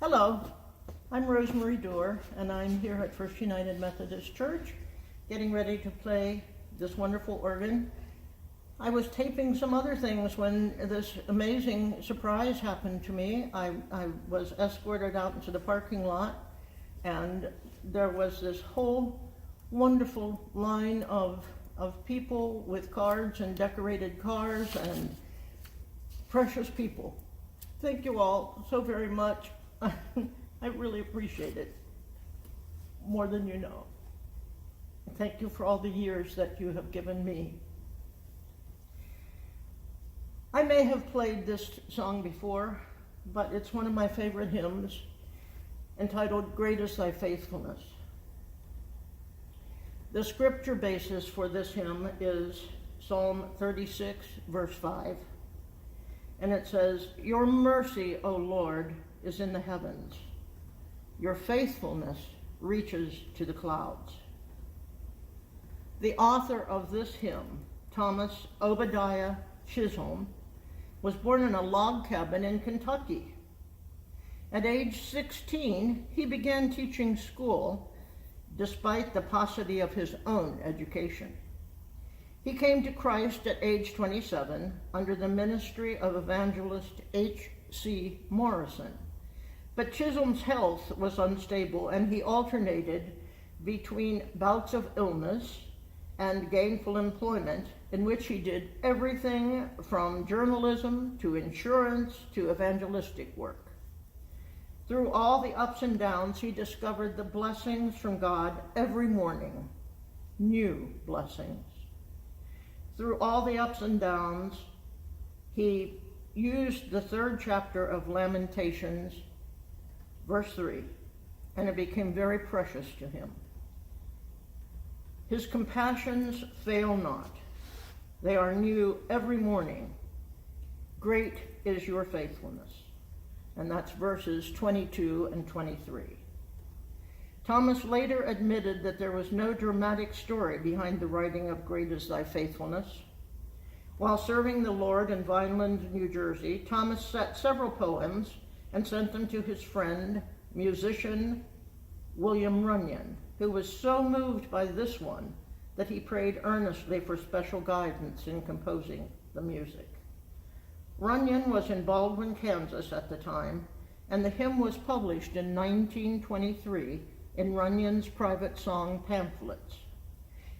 Hello, I'm Rosemary Dorr, and I'm here at First United Methodist Church, getting ready to play this wonderful organ. I was taping some other things when this amazing surprise happened to me. I was escorted out into the parking lot, and there was this whole wonderful line of people with cards and decorated cars and precious people. Thank you all so very much. I really appreciate it, more than you know. Thank you for all the years that you have given me. I may have played this song before, but it's one of my favorite hymns, entitled Great is Thy Faithfulness. The scripture basis for this hymn is Psalm 36, verse 5. And it says, "Your mercy, O Lord, is in the heavens. Your faithfulness reaches to the clouds." The author of this hymn, Thomas Obadiah Chisholm, was born in a log cabin in Kentucky. At age 16, he began teaching school despite the paucity of his own education. He came to Christ at age 27 under the ministry of evangelist H.C. Morrison. But Chisholm's health was unstable, and he alternated between bouts of illness and gainful employment, in which he did everything from journalism to insurance to evangelistic work. Through all the ups and downs, he discovered the blessings from God every morning, new blessings. Through all the ups and downs, he used the 3rd chapter of Lamentations, verse 3, and it became very precious to him. His compassions fail not. They are new every morning. Great is your faithfulness. And that's verses 22 and 23. Thomas later admitted that there was no dramatic story behind the writing of Great is Thy Faithfulness. While serving the Lord in Vineland, New Jersey, Thomas set several poems and sent them to his friend, musician William Runyon, who was so moved by this one that he prayed earnestly for special guidance in composing the music. Runyon was in Baldwin, Kansas at the time, and the hymn was published in 1923 in Runyon's private song pamphlets.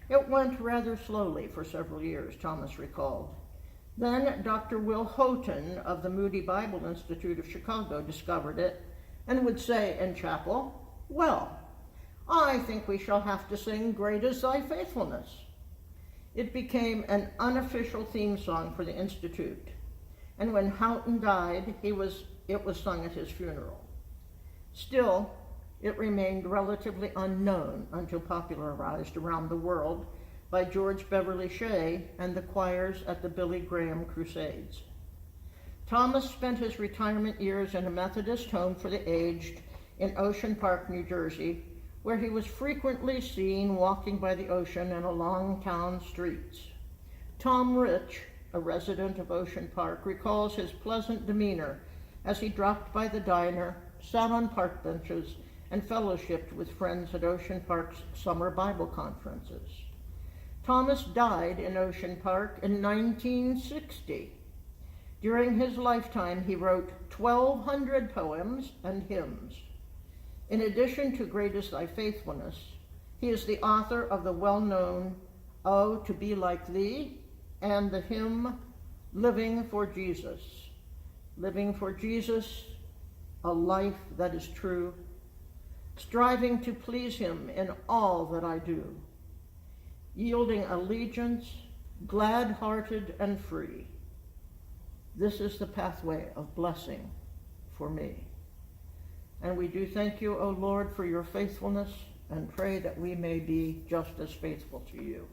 It went rather slowly for several years, Thomas recalled. Then Dr. Will Houghton of the Moody Bible Institute of Chicago discovered it and would say in chapel, "Well, I think we shall have to sing Great is Thy Faithfulness." It became an unofficial theme song for the Institute, and when Houghton died, it was sung at his funeral. Still, it remained relatively unknown until popularized around the world by George Beverly Shea and the choirs at the Billy Graham Crusades. Thomas spent his retirement years in a Methodist home for the aged in Ocean Park, New Jersey, where he was frequently seen walking by the ocean and along town streets. Tom Rich, a resident of Ocean Park, recalls his pleasant demeanor as he dropped by the diner, sat on park benches, and fellowshipped with friends at Ocean Park's summer Bible conferences. Thomas died in Ocean Park in 1960. During his lifetime, he wrote 1,200 poems and hymns. In addition to Great is Thy Faithfulness, he is the author of the well-known "Oh, to Be Like Thee" and the hymn Living for Jesus. Living for Jesus, a life that is true, striving to please him in all that I do, yielding allegiance, glad-hearted and free. This is the pathway of blessing for me. And we do thank you, O Lord, for your faithfulness, and pray that we may be just as faithful to you.